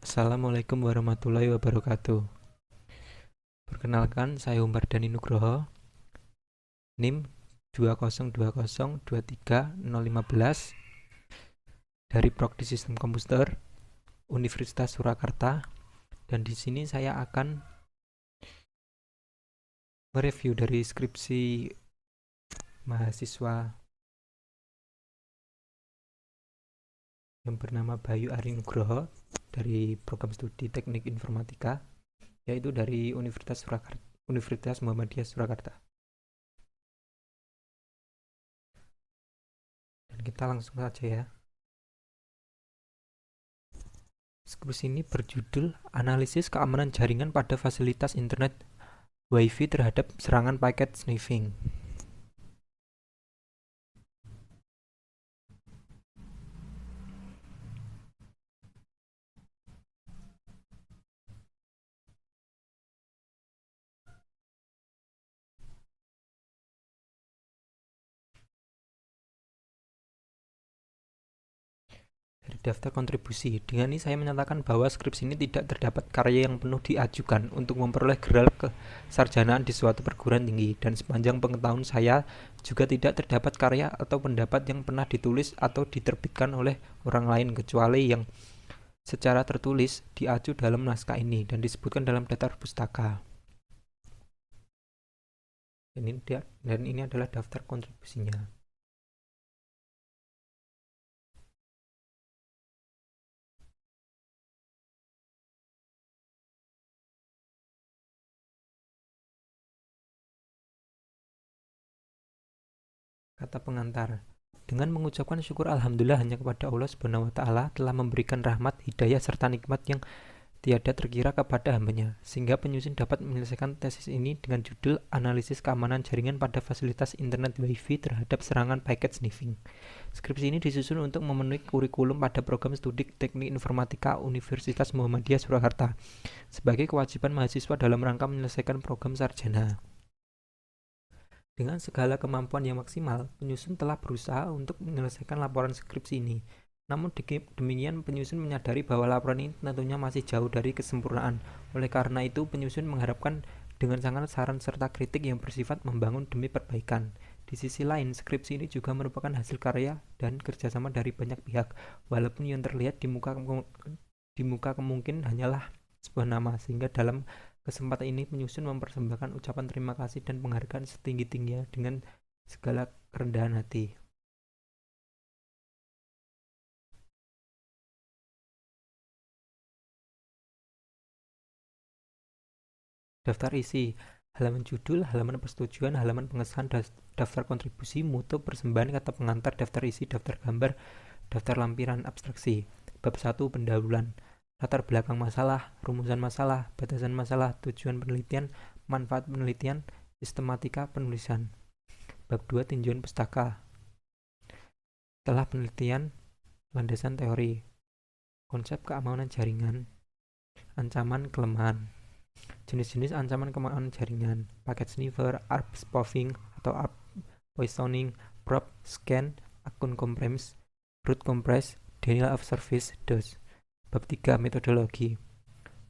Assalamualaikum warahmatullahi wabarakatuh. Perkenalkan, saya Umar Dani Nugroho, NIM 202023015 dari Prodi Sistem Komputer Universitas Surakarta, dan di sini saya akan mereview dari skripsi mahasiswa yang bernama Bayu Ari Nugroho dari program studi Teknik Informatika, yaitu dari Universitas Muhammadiyah Surakarta. Dan kita langsung saja ya. Skripsi ini berjudul Analisis Keamanan Jaringan pada Fasilitas Internet Wi-Fi terhadap Serangan Paket Sniffing. Dari daftar kontribusi, dengan ini saya menyatakan bahwa skripsi ini tidak terdapat karya yang penuh diajukan untuk memperoleh gelar kesarjanaan di suatu perguruan tinggi, dan sepanjang pengetahuan saya juga tidak terdapat karya atau pendapat yang pernah ditulis atau diterbitkan oleh orang lain kecuali yang secara tertulis diacu dalam naskah ini dan disebutkan dalam daftar pustaka. Dan ini adalah daftar kontribusinya. Kata pengantar, dengan mengucapkan syukur alhamdulillah hanya kepada Allah Subhanahu wa taala telah memberikan rahmat, hidayah serta nikmat yang tiada terkira kepada hambanya, sehingga penyusun dapat menyelesaikan tesis ini dengan judul Analisis Keamanan Jaringan pada Fasilitas Internet Wi-Fi terhadap Serangan Packet Sniffing. Skripsi ini disusun untuk memenuhi kurikulum pada program studi Teknik Informatika Universitas Muhammadiyah Surakarta sebagai kewajiban mahasiswa dalam rangka menyelesaikan program sarjana. Dengan segala kemampuan yang maksimal, penyusun telah berusaha untuk menyelesaikan laporan skripsi ini. Namun demikian, penyusun menyadari bahwa laporan ini tentunya masih jauh dari kesempurnaan. Oleh karena itu, penyusun mengharapkan dengan sangat saran serta kritik yang bersifat membangun demi perbaikan. Di sisi lain, skripsi ini juga merupakan hasil karya dan kerjasama dari banyak pihak, walaupun yang terlihat di muka kemungkinan hanyalah sebuah nama, sehingga dalam kesempatan ini penyusun mempersembahkan ucapan terima kasih dan penghargaan setinggi-tingginya dengan segala kerendahan hati. Daftar isi, halaman judul, halaman persetujuan, halaman pengesahan, daftar kontribusi, mutu, persembahan, kata pengantar, daftar isi, daftar gambar, daftar lampiran abstraksi. Bab 1 pendahuluan. Latar belakang masalah, rumusan masalah, batasan masalah, tujuan penelitian, manfaat penelitian, sistematika penulisan. Bab 2 tinjauan pustaka. Setelah penelitian, landasan teori, konsep keamanan jaringan, ancaman kelemahan, jenis-jenis ancaman keamanan jaringan, paket sniffer, ARP spoofing atau ARP poisoning, probe scan, akun kompromis, root compress, denial of service, DOS. Bab 3 metodologi,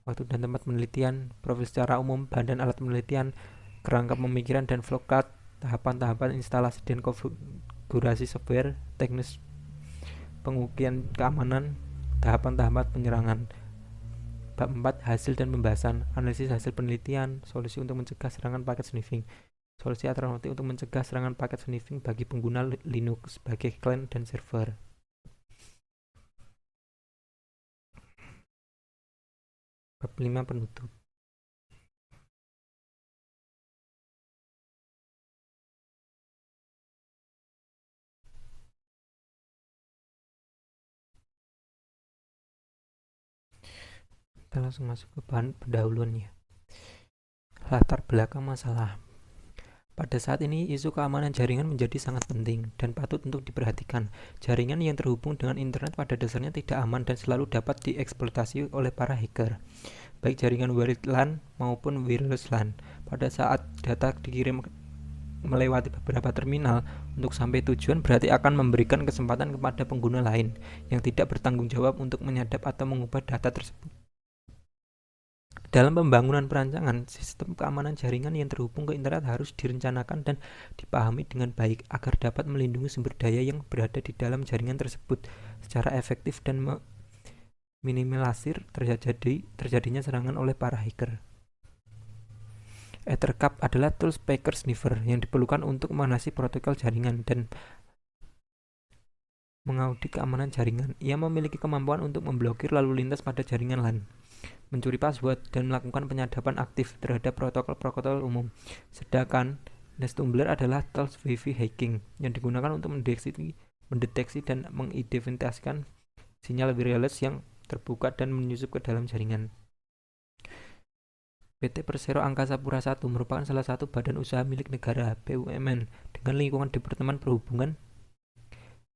waktu dan tempat penelitian, profil secara umum, bahan dan alat penelitian, kerangka pemikiran dan flowchart, tahapan-tahapan instalasi dan konfigurasi software, teknis pengujian keamanan, tahapan-tahapan penyerangan. Bab 4 hasil dan pembahasan, analisis hasil penelitian, solusi untuk mencegah serangan paket sniffing, solusi alternatif untuk mencegah serangan paket sniffing bagi pengguna Linux sebagai client dan server. Bab 5 penutup. Kita langsung masuk ke bahan pendahuluannya. Latar belakang masalah. Pada saat ini, isu keamanan jaringan menjadi sangat penting dan patut untuk diperhatikan. Jaringan yang terhubung dengan internet pada dasarnya tidak aman dan selalu dapat dieksploitasi oleh para hacker, baik jaringan wired LAN maupun wireless LAN. Pada saat data dikirim melewati beberapa terminal untuk sampai tujuan, berarti akan memberikan kesempatan kepada pengguna lain yang tidak bertanggung jawab untuk menyadap atau mengubah data tersebut. Dalam pembangunan perancangan, sistem keamanan jaringan yang terhubung ke internet harus direncanakan dan dipahami dengan baik agar dapat melindungi sumber daya yang berada di dalam jaringan tersebut secara efektif dan minimalisir terjadinya serangan oleh para hacker. Ethercap adalah tools packet sniffer yang diperlukan untuk mengatasi protokol jaringan dan mengaudit keamanan jaringan. Ia memiliki kemampuan untuk memblokir lalu lintas pada jaringan LAN, mencuri password, dan melakukan penyadapan aktif terhadap protokol-protokol umum. Sedangkan NestTumbler adalah tools Wi-Fi hacking yang digunakan untuk mendeteksi dan mengidentifikasikan sinyal wireless yang terbuka dan menyusup ke dalam jaringan. PT Persero Angkasa Pura I merupakan salah satu badan usaha milik negara (BUMN) dengan lingkungan Departemen Perhubungan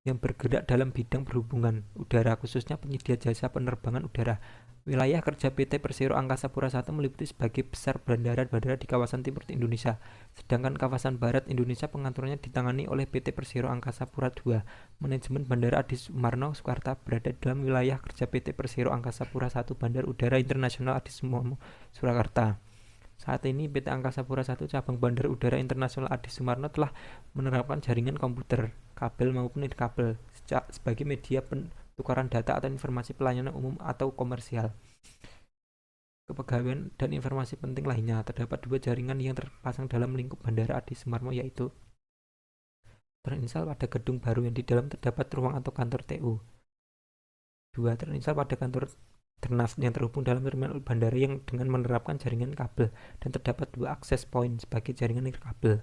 yang bergerak dalam bidang perhubungan udara, khususnya penyedia jasa penerbangan udara. Wilayah kerja PT Persero Angkasa Pura I meliputi sebagai besar bandara-bandara di kawasan timur Indonesia, sedangkan kawasan barat Indonesia pengaturannya ditangani oleh PT Persero Angkasa Pura II. Manajemen Bandara Adi Sumarno Soekarta berada dalam wilayah kerja PT Persero Angkasa Pura I Bandar Udara Internasional Adi Sumarmo Surakarta. Saat ini PT Angkasa Pura I cabang Bandar Udara Internasional Adi Sumarno telah menerapkan jaringan komputer, kabel maupun nirkabel sebagai media tukaran data atau informasi pelayanan umum atau komersial. Kepegawaian dan informasi penting lainnya. Terdapat dua jaringan yang terpasang dalam lingkup Bandara Adi Sumarmo, yaitu terinstal pada gedung baru yang di dalam terdapat ruang atau kantor TU. 2. Terinstal pada kantor Ternaf yang terhubung dalam terminal bandara yang dengan menerapkan jaringan kabel, dan terdapat 2 akses point sebagai jaringan nirkabel.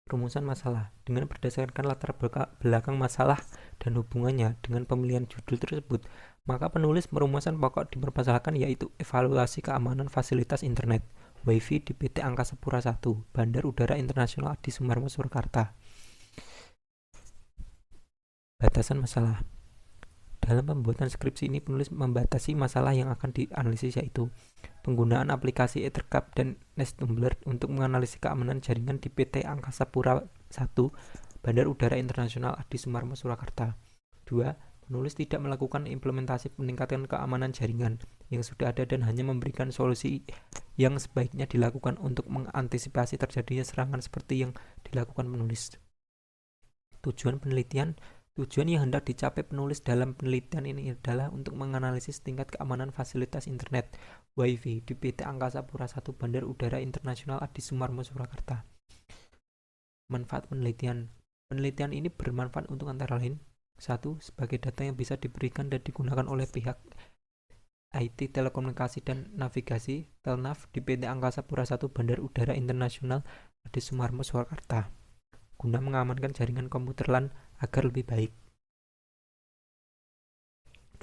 Rumusan masalah. Dengan berdasarkan latar belakang masalah dan hubungannya dengan pemilihan judul tersebut, maka penulis merumuskan pokok dipermasalahkan, yaitu evaluasi keamanan fasilitas internet Wi-Fi di PT Angkasa Pura I, Bandar Udara Internasional Adi Sumarmo Surakarta. Batasan masalah. Dalam pembuatan skripsi ini, penulis membatasi masalah yang akan dianalisis, yaitu penggunaan aplikasi Ethercap dan NestTumbler untuk menganalisis keamanan jaringan di PT Angkasa Pura I, Bandar Udara Internasional Adi Sumarmo Surakarta. 2. Penulis tidak melakukan implementasi peningkatan keamanan jaringan yang sudah ada dan hanya memberikan solusi yang sebaiknya dilakukan untuk mengantisipasi terjadinya serangan seperti yang dilakukan penulis. Tujuan yang hendak dicapai penulis dalam penelitian ini adalah untuk menganalisis tingkat keamanan fasilitas internet Wi-Fi di PT Angkasa Pura I Bandar Udara Internasional Adi Sumarmo Surakarta. Manfaat penelitian. Penelitian ini bermanfaat untuk antara lain: 1. Sebagai data yang bisa diberikan dan digunakan oleh pihak IT Telekomunikasi dan Navigasi (Telnav) di PT Angkasa Pura I Bandar Udara Internasional Adi Sumarmo Surakarta, guna mengamankan jaringan komputer LAN agar lebih baik.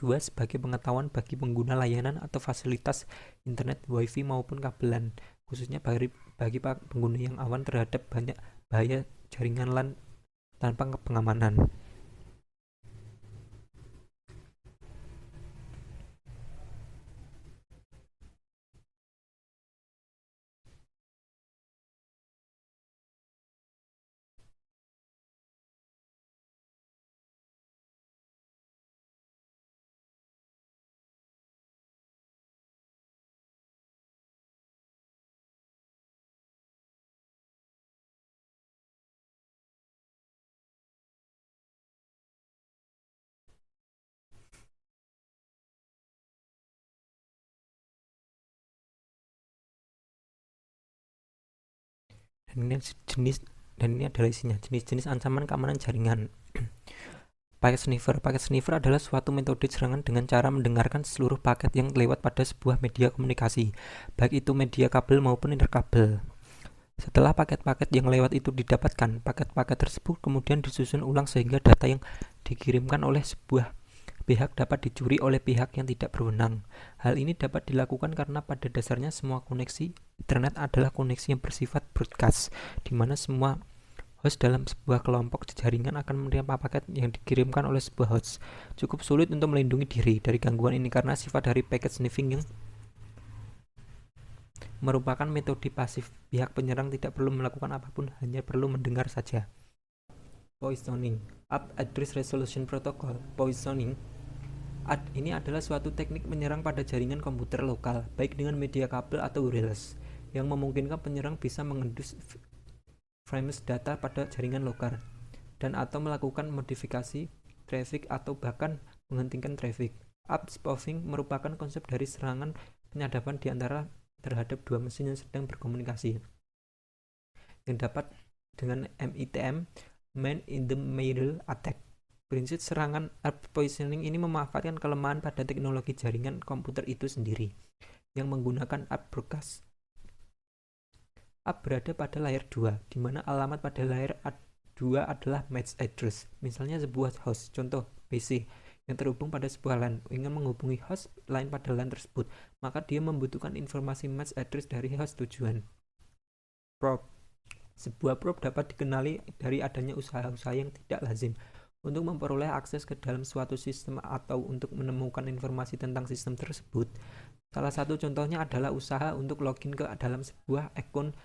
2. Sebagai pengetahuan bagi pengguna layanan atau fasilitas internet Wi-Fi maupun kabelan, khususnya bagi pengguna yang awan terhadap banyak bahaya jaringan LAN tanpa pengamanan. Dan ini adalah isinya. Jenis-jenis ancaman keamanan jaringan. Paket sniffer. Paket sniffer adalah suatu metode serangan dengan cara mendengarkan seluruh paket yang lewat pada sebuah media komunikasi, baik itu media kabel maupun interkabel. Setelah paket-paket yang lewat itu didapatkan, paket-paket tersebut kemudian disusun ulang sehingga data yang dikirimkan oleh sebuah pihak dapat dicuri oleh pihak yang tidak berwenang. Hal ini dapat dilakukan karena pada dasarnya semua koneksi internet adalah koneksi yang bersifat broadcast, di mana semua host dalam sebuah kelompok jaringan akan menerima paket yang dikirimkan oleh sebuah host. Cukup sulit untuk melindungi diri dari gangguan ini karena sifat dari packet sniffing yang merupakan metode pasif. Pihak penyerang tidak perlu melakukan apapun, hanya perlu mendengar saja. Poisoning. Up Address Resolution Protocol (Poisoning) Ini adalah suatu teknik menyerang pada jaringan komputer lokal, baik dengan media kabel atau wireless, yang memungkinkan penyerang bisa mengendus frames data pada jaringan lokal dan atau melakukan modifikasi traffic atau bahkan menghentikan traffic. Upspoofing merupakan konsep dari serangan penyadapan di antara terhadap dua mesin yang sedang berkomunikasi, yang dapat dengan MITM, Man in the Middle Attack. Prinsip serangan upspoofing ini memanfaatkan kelemahan pada teknologi jaringan komputer itu sendiri, yang menggunakan up broadcast. Up berada pada layer 2, di mana alamat pada layer 2 adalah match address. Misalnya sebuah host, contoh PC, yang terhubung pada sebuah LAN, ingin menghubungi host lain pada LAN tersebut, maka dia membutuhkan informasi match address dari host tujuan. Probe. Sebuah probe dapat dikenali dari adanya usaha-usaha yang tidak lazim untuk memperoleh akses ke dalam suatu sistem atau untuk menemukan informasi tentang sistem tersebut. Salah satu contohnya adalah usaha untuk login ke dalam sebuah akun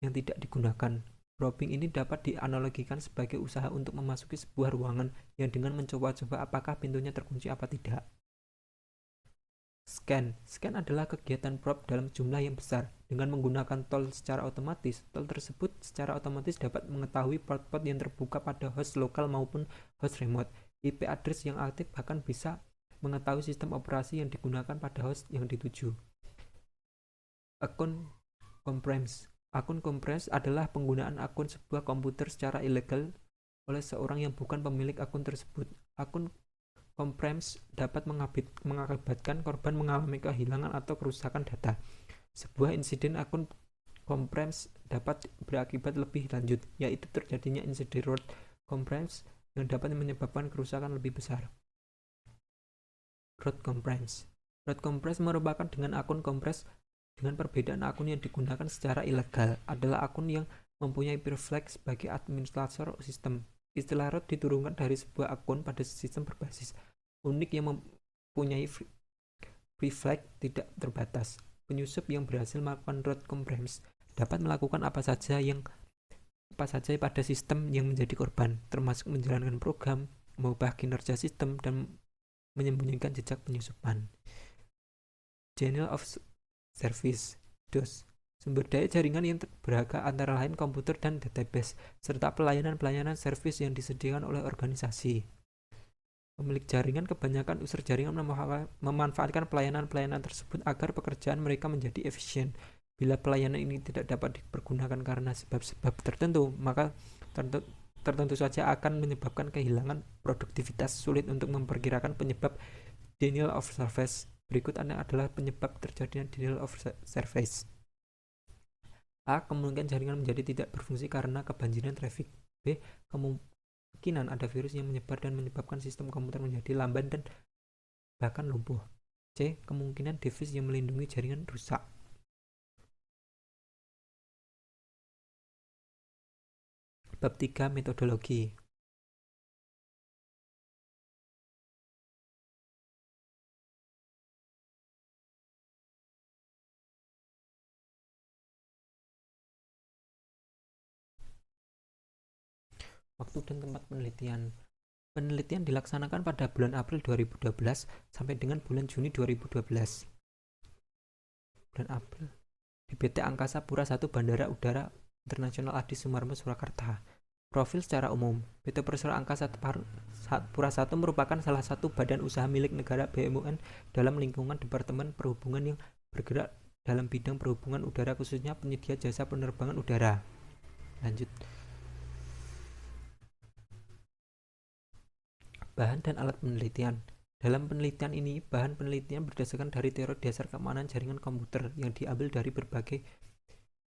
yang tidak digunakan. Probing ini dapat dianalogikan sebagai usaha untuk memasuki sebuah ruangan yang dengan mencoba-coba apakah pintunya terkunci apa tidak. Scan. Scan adalah kegiatan probe dalam jumlah yang besar. Dengan menggunakan tol secara otomatis, tol tersebut secara otomatis dapat mengetahui port-port yang terbuka pada host lokal maupun host remote. IP address yang aktif bahkan bisa mengetahui sistem operasi yang digunakan pada host yang dituju. Akun compromise. Akun compromise adalah penggunaan akun sebuah komputer secara ilegal oleh seorang yang bukan pemilik akun tersebut. Akun compromise dapat mengakibatkan korban mengalami kehilangan atau kerusakan data. Sebuah insiden akun compromise dapat berakibat lebih lanjut, yaitu terjadinya insiden root compromise yang dapat menyebabkan kerusakan lebih besar. Root compromise. Root compromise merupakan dengan akun compromise dengan perbedaan akun yang digunakan secara ilegal adalah akun yang mempunyai privilege sebagai administrator sistem. Istilah root diturunkan dari sebuah akun pada sistem berbasis unik yang mempunyai privilege tidak terbatas. Penyusup yang berhasil melakukan root compromise dapat melakukan apa saja pada sistem yang menjadi korban, termasuk menjalankan program, mengubah kinerja sistem, dan menyembunyikan jejak penyusupan. Denial of Service (DOS). Sumber daya jaringan yang berharga antara lain komputer dan database, serta pelayanan-pelayanan servis yang disediakan oleh organisasi. Pemilik jaringan kebanyakan user jaringan memanfaatkan pelayanan-pelayanan tersebut agar pekerjaan mereka menjadi efisien. Bila pelayanan ini tidak dapat dipergunakan karena sebab-sebab tertentu, maka tertentu saja akan menyebabkan kehilangan produktivitas. Sulit untuk memperkirakan penyebab denial of service. Berikut adalah penyebab terjadinya denial of service. A. Kemungkinan jaringan menjadi tidak berfungsi karena kebanjiran traffic. B. Kemungkinan ada virus yang menyebar dan menyebabkan sistem komputer menjadi lamban dan bahkan lumpuh. C. Kemungkinan device yang melindungi jaringan rusak. Bab 3. Metodologi. Waktu dan tempat penelitian. Penelitian dilaksanakan pada bulan April 2012 sampai dengan bulan Juni 2012. Bulan April di PT Angkasa Pura I Bandara Udara Internasional Adi Sumarmo, Surakarta. Profil secara umum. PT Persero Angkasa Pura I merupakan salah satu badan usaha milik negara BUMN dalam lingkungan Departemen Perhubungan yang bergerak dalam bidang perhubungan udara, khususnya penyedia jasa penerbangan udara. Lanjut. Bahan dan alat penelitian. Dalam penelitian ini, bahan penelitian berdasarkan dari teori dasar keamanan jaringan komputer yang diambil dari berbagai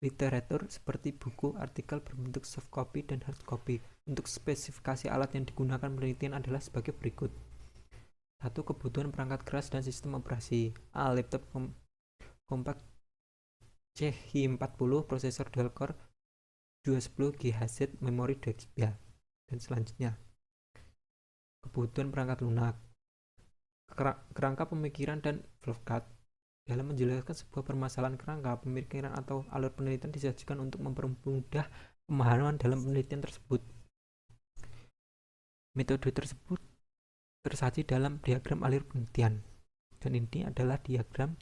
literatur seperti buku, artikel berbentuk soft copy dan hard copy. Untuk spesifikasi alat yang digunakan penelitian adalah sebagai berikut. 1. Kebutuhan perangkat keras dan sistem operasi. A. Laptop compact CH40, prosesor dual core 210 GHz, memori 2 GB, dan selanjutnya. Kebutuhan perangkat lunak, kerangka pemikiran dan flowchart. Dalam menjelaskan sebuah permasalahan, kerangka pemikiran atau alur penelitian disajikan untuk mempermudah pemahaman dalam penelitian tersebut. Metode tersebut tersaji dalam diagram alir penelitian. Dan ini adalah diagram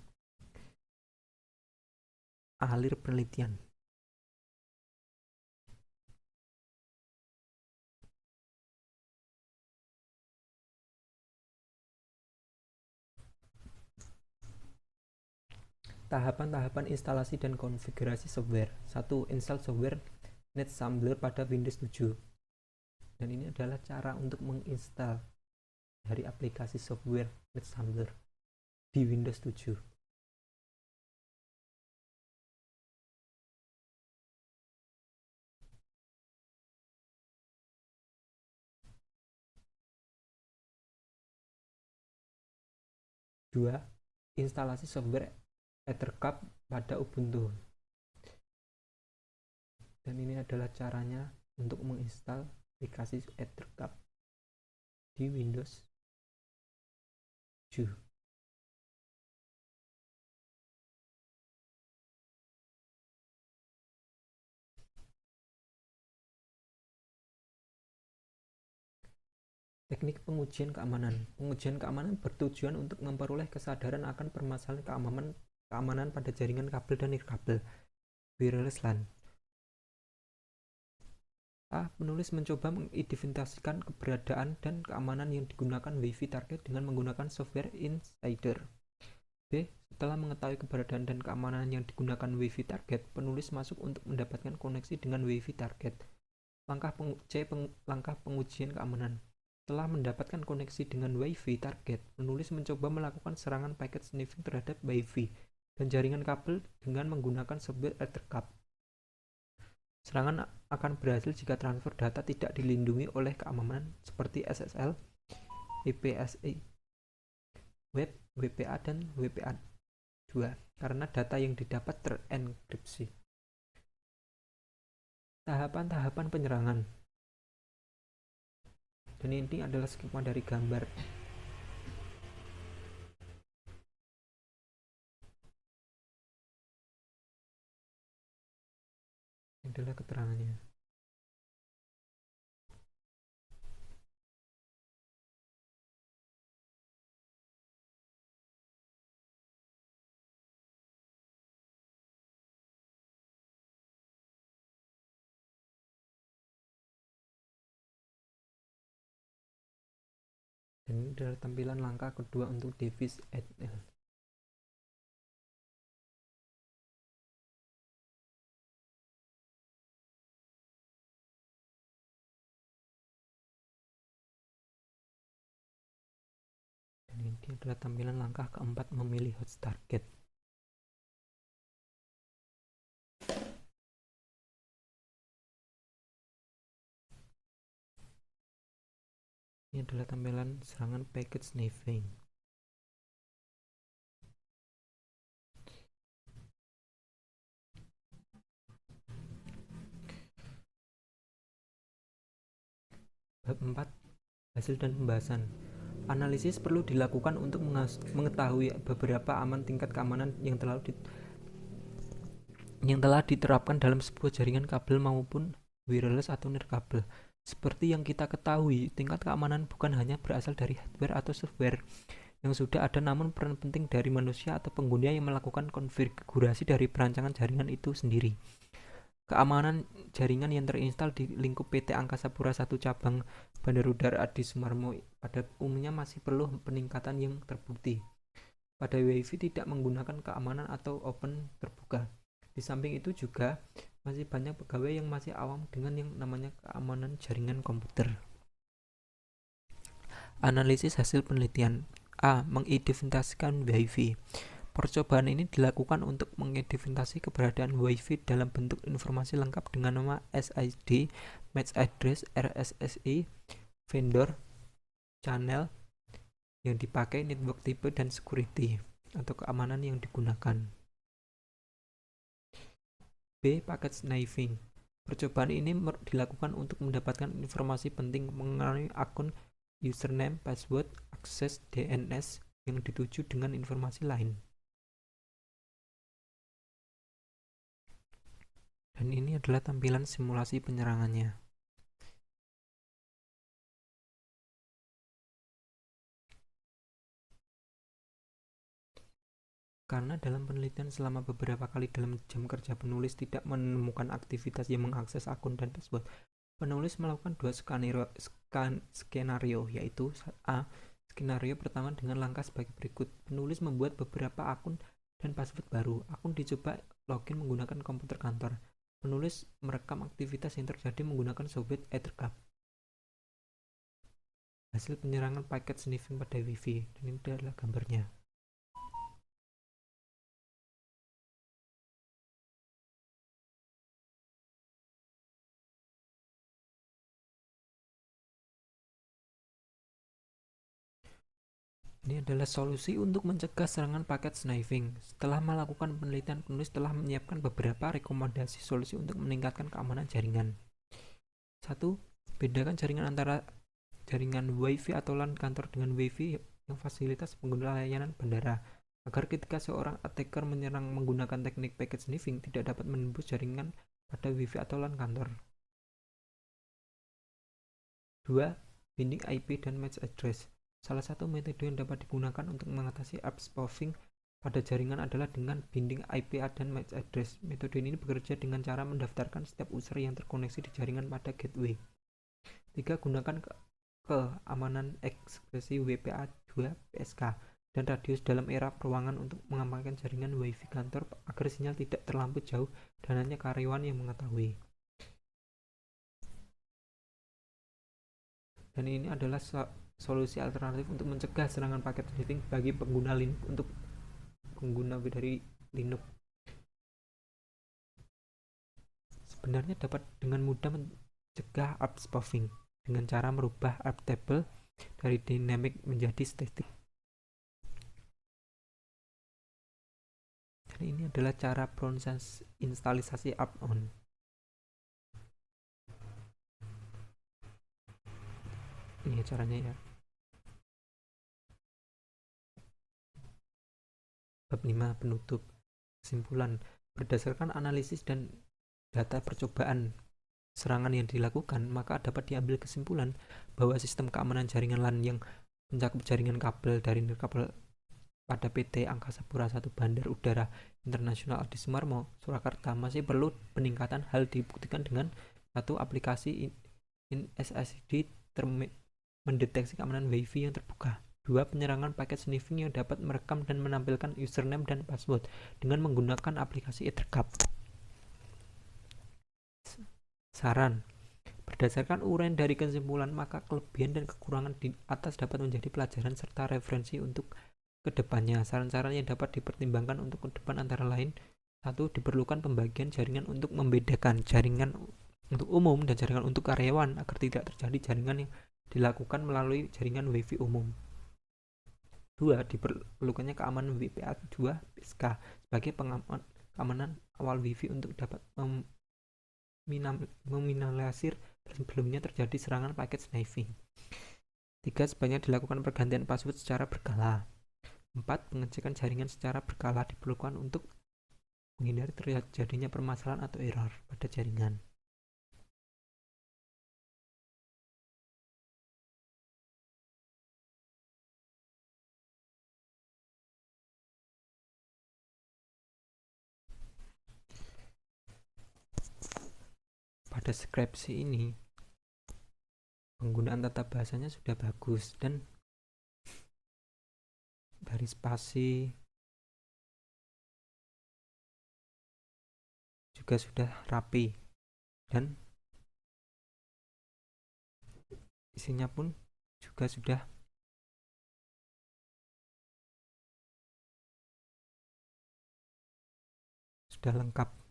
alir penelitian. Tahapan-tahapan instalasi dan konfigurasi software. 1. Install software NetSampler pada Windows 7. Dan ini adalah cara untuk menginstal dari aplikasi software NetSampler di Windows 7. Dua, instalasi software Ethercap pada Ubuntu. Dan ini adalah caranya untuk menginstal aplikasi Ethercap di Windows 7. Teknik pengujian keamanan. Pengujian keamanan bertujuan untuk memperoleh kesadaran akan permasalahan keamanan pada jaringan kabel dan nirkabel wireless LAN. A. Penulis mencoba mengidentifikasikan keberadaan dan keamanan yang digunakan Wi-Fi target dengan menggunakan software insider. B. Setelah mengetahui keberadaan dan keamanan yang digunakan Wi-Fi target, penulis masuk untuk mendapatkan koneksi dengan Wi-Fi target. Langkah pengujian keamanan. Setelah mendapatkan koneksi dengan Wi-Fi target, penulis mencoba melakukan serangan packet sniffing terhadap Wi-Fi dan jaringan kabel dengan menggunakan software Ethercap. Serangan akan berhasil jika transfer data tidak dilindungi oleh keamanan seperti SSL, IPsec, web, WPA, dan WPA2 karena data yang didapat terenkripsi. Tahapan-tahapan penyerangan. Dan ini adalah skema dari gambar. Ini adalah keterangannya. Dan ini adalah tampilan langkah kedua untuk Davis et al. Dan ini adalah tampilan langkah keempat memilih host target. Ini adalah tampilan serangan packet sniffing. Bab 4. Hasil dan pembahasan. Analisis perlu dilakukan untuk mengetahui beberapa tingkat keamanan yang telah diterapkan dalam sebuah jaringan kabel maupun wireless atau nirkabel. Seperti yang kita ketahui, tingkat keamanan bukan hanya berasal dari hardware atau software yang sudah ada, namun peran penting dari manusia atau pengguna yang melakukan konfigurasi dari perancangan jaringan itu sendiri. Keamanan jaringan yang terinstal di lingkup PT Angkasa Pura I cabang Bandar Udara Adi Sumarmo pada umumnya masih perlu peningkatan yang terbukti. Pada Wi-Fi tidak menggunakan keamanan atau open terbuka. Di samping itu juga masih banyak pegawai yang masih awam dengan yang namanya keamanan jaringan komputer. Analisis hasil penelitian. A. Mengidentifikasikan Wi-Fi. Percobaan ini dilakukan untuk mengidentifikasi keberadaan Wi-Fi dalam bentuk informasi lengkap dengan nama SID, MAC address, RSSI, vendor, channel yang dipakai, network type, dan security atau keamanan yang digunakan. B. Packet sniffing. Percobaan ini dilakukan untuk mendapatkan informasi penting mengenai akun, username, password, akses DNS yang dituju dengan informasi lain. Dan ini adalah tampilan simulasi penyerangannya. Karena dalam penelitian selama beberapa kali dalam jam kerja penulis tidak menemukan aktivitas yang mengakses akun dan password, penulis melakukan dua skenario, yaitu A. Skenario pertama dengan langkah sebagai berikut. Penulis membuat beberapa akun dan password baru. Akun dicoba login menggunakan komputer kantor. Penulis merekam aktivitas yang terjadi menggunakan software Ethercap. Hasil penyerangan paket sniffing pada Wi-Fi, dan ini adalah gambarnya. Ini adalah solusi untuk mencegah serangan paket sniffing. Setelah melakukan penelitian, penulis telah menyiapkan beberapa rekomendasi solusi untuk meningkatkan keamanan jaringan. 1. Bedakan jaringan antara jaringan Wi-Fi atau LAN kantor dengan Wi-Fi yang fasilitas pengguna layanan bandara, agar ketika seorang attacker menyerang menggunakan teknik packet sniffing tidak dapat menembus jaringan pada Wi-Fi atau LAN kantor. 2. Binding IP dan MAC address. Salah satu metode yang dapat digunakan untuk mengatasi app spoofing pada jaringan adalah dengan binding IP dan MAC address. Metode ini bekerja dengan cara mendaftarkan setiap user yang terkoneksi di jaringan pada gateway. 3. Gunakan keamanan ekspresi WPA2 PSK dan radius dalam era peruangan untuk mengamankan jaringan Wi-Fi kantor agar sinyal tidak terlampau jauh dan hanya karyawan yang mengetahui. Dan ini adalah solusi alternatif untuk mencegah serangan paket sniffing bagi pengguna Linux untuk pengguna dari Linux. Sebenarnya dapat dengan mudah mencegah app spoofing dengan cara merubah app table dari dynamic menjadi static. Dan ini adalah cara proses instalisasi app on. Ini caranya ya. Bab 5 penutup. Kesimpulan, berdasarkan analisis dan data percobaan serangan yang dilakukan, maka dapat diambil kesimpulan bahwa sistem keamanan jaringan LAN yang mencakup jaringan kabel dari nirkabel pada PT Angkasa Pura I Bandar Udara Internasional Adi Sumarmo, Surakarta masih perlu peningkatan. Hal dibuktikan dengan satu aplikasi SSID mendeteksi keamanan Wi-Fi yang terbuka. 2. Penyerangan paket sniffing yang dapat merekam dan menampilkan username dan password dengan menggunakan aplikasi Ethercap. Saran, berdasarkan uraian dari kesimpulan, maka kelebihan dan kekurangan di atas dapat menjadi pelajaran serta referensi untuk kedepannya. Saran-saran yang dapat dipertimbangkan untuk ke depan antara lain: 1. Diperlukan pembagian jaringan untuk membedakan jaringan untuk umum dan jaringan untuk karyawan agar tidak terjadi jaringan yang dilakukan melalui jaringan Wi-Fi umum. 2. Diperlukannya keamanan WPA2 PSK sebagai keamanan awal Wi-Fi untuk dapat meminimalisir sebelumnya terjadi serangan paket sniffing. 3. Sebaiknya dilakukan pergantian password secara berkala. 4. Pengecekan jaringan secara berkala diperlukan untuk menghindari terjadinya permasalahan atau error pada jaringan. Pada skripsi ini penggunaan tata bahasanya sudah bagus dan dari spasi juga sudah rapi dan isinya pun juga sudah lengkap.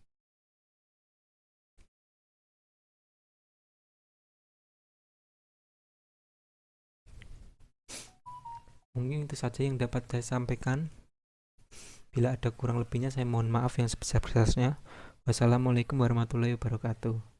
Mungkin itu saja yang dapat saya sampaikan. Bila ada kurang lebihnya saya mohon maaf yang sebesar-besarnya. Wassalamualaikum warahmatullahi wabarakatuh.